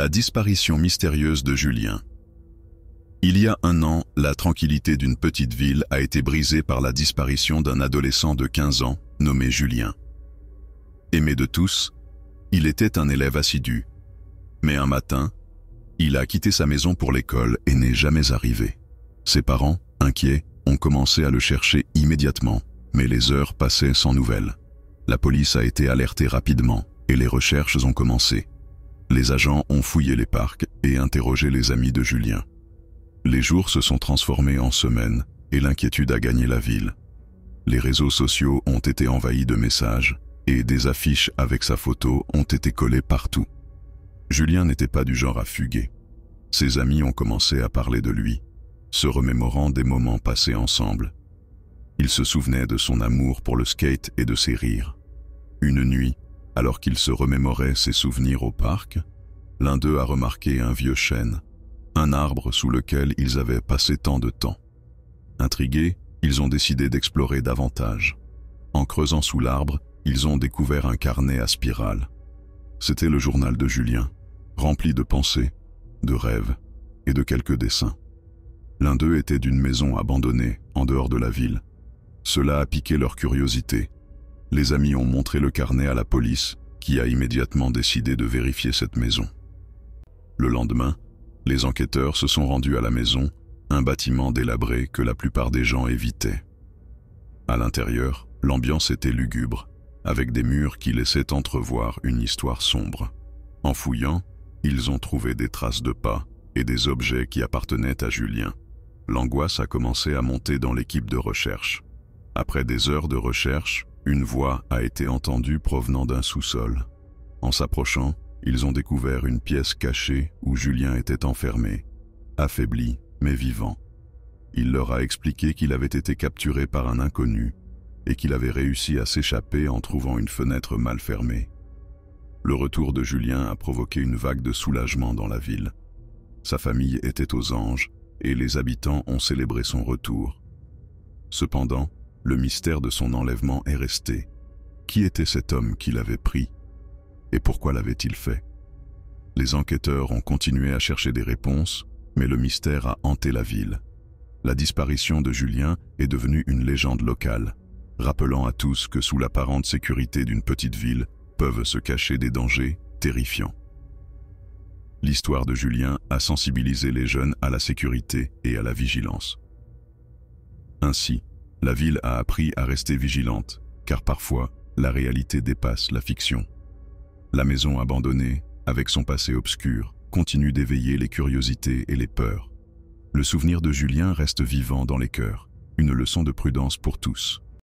La disparition mystérieuse de Julien. Il y a 1 an, la tranquillité d'une petite ville a été brisée par la disparition d'un adolescent de 15 ans, nommé Julien. Aimé de tous, il était un élève assidu. Mais un matin, il a quitté sa maison pour l'école et n'est jamais arrivé. Ses parents, inquiets, ont commencé à le chercher immédiatement, mais les heures passaient sans nouvelles. La police a été alertée rapidement et les recherches ont commencé. Les agents ont fouillé les parcs et interrogé les amis de Julien. Les jours se sont transformés en semaines et l'inquiétude a gagné la ville. Les réseaux sociaux ont été envahis de messages et des affiches avec sa photo ont été collées partout. Julien n'était pas du genre à fuguer. Ses amis ont commencé à parler de lui, se remémorant des moments passés ensemble. Il se souvenait de son amour pour le skate et de ses rires. Une nuit, alors qu'il se remémorait ses souvenirs au parc, l'un d'eux a remarqué un vieux chêne, un arbre sous lequel ils avaient passé tant de temps. Intrigués, ils ont décidé d'explorer davantage. En creusant sous l'arbre, ils ont découvert un carnet à spirale. C'était le journal de Julien, rempli de pensées, de rêves et de quelques dessins. L'un d'eux était d'une maison abandonnée, en dehors de la ville. Cela a piqué leur curiosité. Les amis ont montré le carnet à la police, qui a immédiatement décidé de vérifier cette maison. Le lendemain, les enquêteurs se sont rendus à la maison, un bâtiment délabré que la plupart des gens évitaient. À l'intérieur, l'ambiance était lugubre, avec des murs qui laissaient entrevoir une histoire sombre. En fouillant, ils ont trouvé des traces de pas et des objets qui appartenaient à Julien. L'angoisse a commencé à monter dans l'équipe de recherche. Après des heures de recherche, une voix a été entendue provenant d'un sous-sol. En s'approchant, ils ont découvert une pièce cachée où Julien était enfermé, affaibli mais vivant. Il leur a expliqué qu'il avait été capturé par un inconnu et qu'il avait réussi à s'échapper en trouvant une fenêtre mal fermée. Le retour de Julien a provoqué une vague de soulagement dans la ville. Sa famille était aux anges et les habitants ont célébré son retour. Cependant, le mystère de son enlèvement est resté. Qui était cet homme qui l'avait pris? Et pourquoi l'avait-il fait? Les enquêteurs ont continué à chercher des réponses, mais le mystère a hanté la ville. La disparition de Julien est devenue une légende locale, rappelant à tous que sous l'apparente sécurité d'une petite ville peuvent se cacher des dangers terrifiants. L'histoire de Julien a sensibilisé les jeunes à la sécurité et à la vigilance. Ainsi, la ville a appris à rester vigilante, car parfois, la réalité dépasse la fiction. La maison abandonnée, avec son passé obscur, continue d'éveiller les curiosités et les peurs. Le souvenir de Julien reste vivant dans les cœurs, une leçon de prudence pour tous.